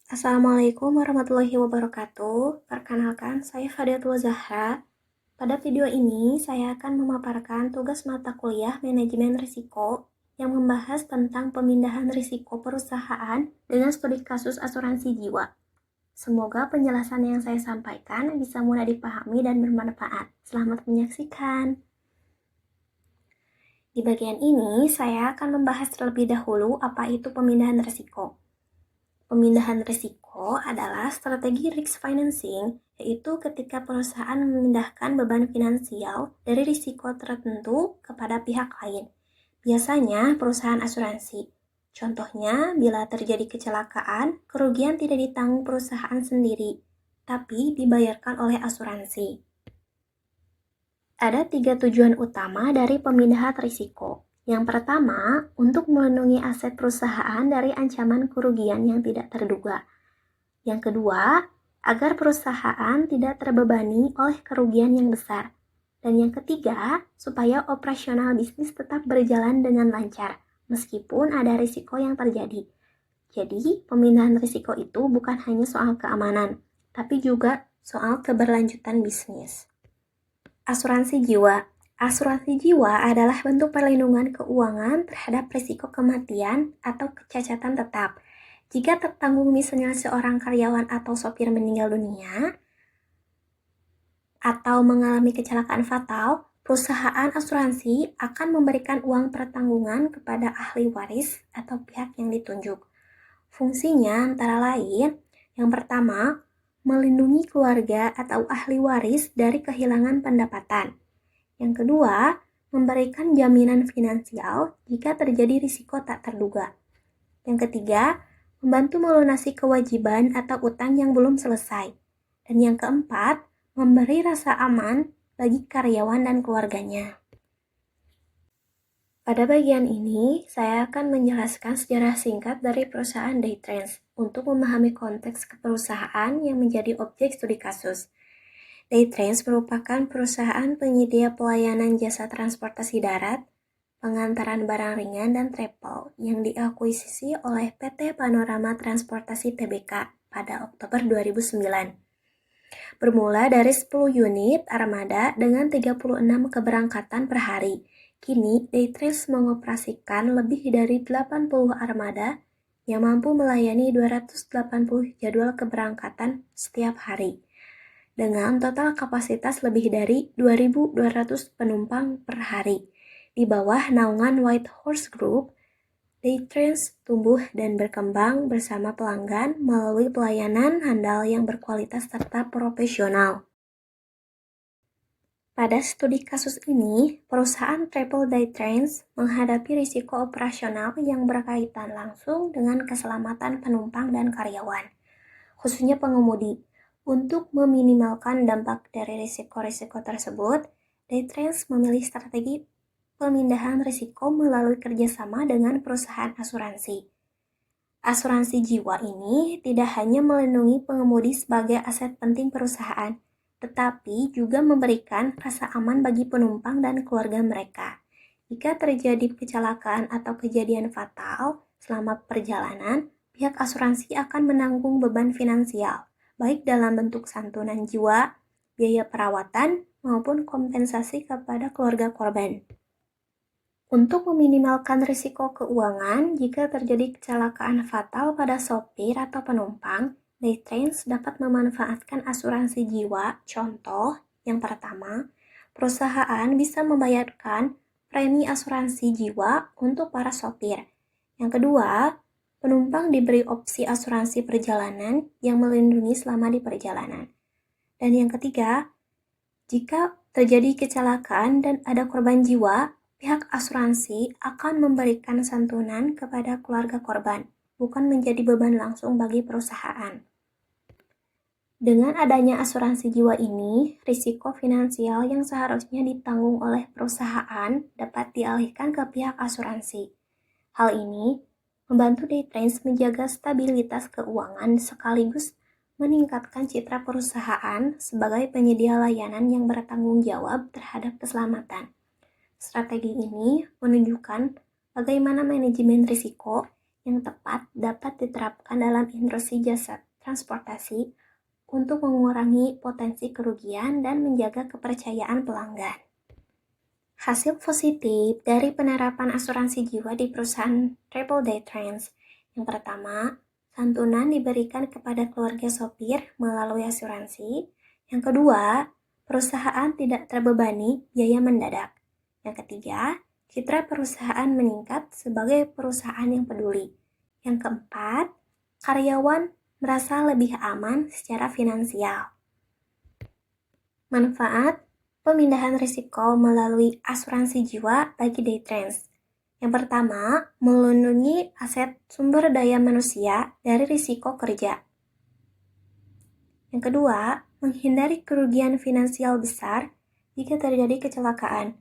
Assalamualaikum warahmatullahi wabarakatuh. Perkenalkan, saya Fadiatul Zahra. Pada video ini, saya akan memaparkan tugas mata kuliah Manajemen Risiko yang membahas tentang pemindahan risiko perusahaan dengan studi kasus asuransi jiwa. Semoga penjelasan yang saya sampaikan bisa mudah dipahami dan bermanfaat. Selamat menyaksikan. Di bagian ini, saya akan membahas terlebih dahulu apa itu pemindahan risiko. Pemindahan risiko adalah strategi risk financing, yaitu ketika perusahaan memindahkan beban finansial dari risiko tertentu kepada pihak lain. Biasanya perusahaan asuransi. Contohnya, bila terjadi kecelakaan, kerugian tidak ditanggung perusahaan sendiri, tapi dibayarkan oleh asuransi. Ada 3 tujuan utama dari pemindahan risiko. Yang pertama, untuk melindungi aset perusahaan dari ancaman kerugian yang tidak terduga. Yang kedua, agar perusahaan tidak terbebani oleh kerugian yang besar. Dan yang ketiga, supaya operasional bisnis tetap berjalan dengan lancar, meskipun ada risiko yang terjadi. Jadi, pemindahan risiko itu bukan hanya soal keamanan, tapi juga soal keberlanjutan bisnis. Asuransi jiwa. Asuransi jiwa adalah bentuk perlindungan keuangan terhadap risiko kematian atau kecacatan tetap. Jika tertanggung misalnya seorang karyawan atau sopir meninggal dunia atau mengalami kecelakaan fatal, perusahaan asuransi akan memberikan uang pertanggungan kepada ahli waris atau pihak yang ditunjuk. Fungsinya antara lain, yang pertama, melindungi keluarga atau ahli waris dari kehilangan pendapatan. Yang kedua, memberikan jaminan finansial jika terjadi risiko tak terduga. Yang ketiga, membantu melunasi kewajiban atau utang yang belum selesai. Dan yang keempat, memberi rasa aman bagi karyawan dan keluarganya. Pada bagian ini, saya akan menjelaskan sejarah singkat dari perusahaan Daytrans untuk memahami konteks perusahaan yang menjadi objek studi kasus. Daytrans merupakan perusahaan penyedia pelayanan jasa transportasi darat, pengantaran barang ringan dan travel yang diakuisisi oleh PT Panorama Transportasi Tbk pada Oktober 2009. Bermula dari 10 unit armada dengan 36 keberangkatan per hari, kini Daytrans mengoperasikan lebih dari 80 armada yang mampu melayani 280 jadwal keberangkatan setiap hari dengan total kapasitas lebih dari 2.200 penumpang per hari. Di bawah naungan White Horse Group, Daytrans tumbuh dan berkembang bersama pelanggan melalui pelayanan handal yang berkualitas serta profesional. Pada studi kasus ini, perusahaan Travel Daytrans menghadapi risiko operasional yang berkaitan langsung dengan keselamatan penumpang dan karyawan, khususnya pengemudi. Untuk meminimalkan dampak dari risiko-risiko tersebut, Daytrans memilih strategi pemindahan risiko melalui kerjasama dengan perusahaan asuransi. Asuransi jiwa ini tidak hanya melindungi pengemudi sebagai aset penting perusahaan, tetapi juga memberikan rasa aman bagi penumpang dan keluarga mereka. Jika terjadi kecelakaan atau kejadian fatal selama perjalanan, pihak asuransi akan menanggung beban finansial, baik dalam bentuk santunan jiwa, biaya perawatan, maupun kompensasi kepada keluarga korban. Untuk meminimalkan risiko keuangan jika terjadi kecelakaan fatal pada sopir atau penumpang, Daytrans dapat memanfaatkan asuransi jiwa. Contoh, yang pertama, perusahaan bisa membayarkan premi asuransi jiwa untuk para sopir. Yang kedua, penumpang diberi opsi asuransi perjalanan yang melindungi selama di perjalanan. Dan yang ketiga, jika terjadi kecelakaan dan ada korban jiwa, pihak asuransi akan memberikan santunan kepada keluarga korban, bukan menjadi beban langsung bagi perusahaan. Dengan adanya asuransi jiwa ini, risiko finansial yang seharusnya ditanggung oleh perusahaan dapat dialihkan ke pihak asuransi. Hal ini membantu Daytrans menjaga stabilitas keuangan sekaligus meningkatkan citra perusahaan sebagai penyedia layanan yang bertanggung jawab terhadap keselamatan. Strategi ini menunjukkan bagaimana manajemen risiko yang tepat dapat diterapkan dalam industri jasa transportasi untuk mengurangi potensi kerugian dan menjaga kepercayaan pelanggan. Hasil positif dari penerapan asuransi jiwa di perusahaan Travel Day Trends. Yang pertama, santunan diberikan kepada keluarga sopir melalui asuransi. Yang kedua, perusahaan tidak terbebani biaya mendadak. Yang ketiga, citra perusahaan meningkat sebagai perusahaan yang peduli. Yang keempat, karyawan merasa lebih aman secara finansial. Manfaat pemindahan risiko melalui asuransi jiwa bagi day trends. Yang pertama, melindungi aset sumber daya manusia dari risiko kerja. Yang kedua, menghindari kerugian finansial besar jika terjadi kecelakaan.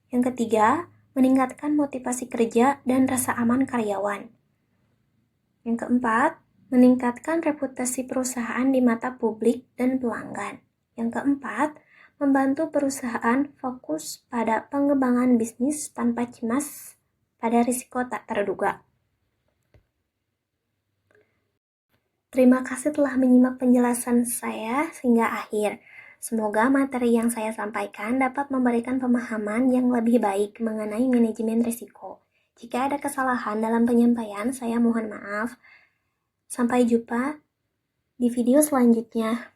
Yang ketiga, meningkatkan motivasi kerja dan rasa aman karyawan. Yang keempat, meningkatkan reputasi perusahaan di mata publik dan pelanggan. Yang keempat, membantu perusahaan fokus pada pengembangan bisnis tanpa cemas pada risiko tak terduga. Terima kasih telah menyimak penjelasan saya hingga akhir. Semoga materi yang saya sampaikan dapat memberikan pemahaman yang lebih baik mengenai manajemen risiko. Jika ada kesalahan dalam penyampaian, saya mohon maaf. Sampai jumpa di video selanjutnya.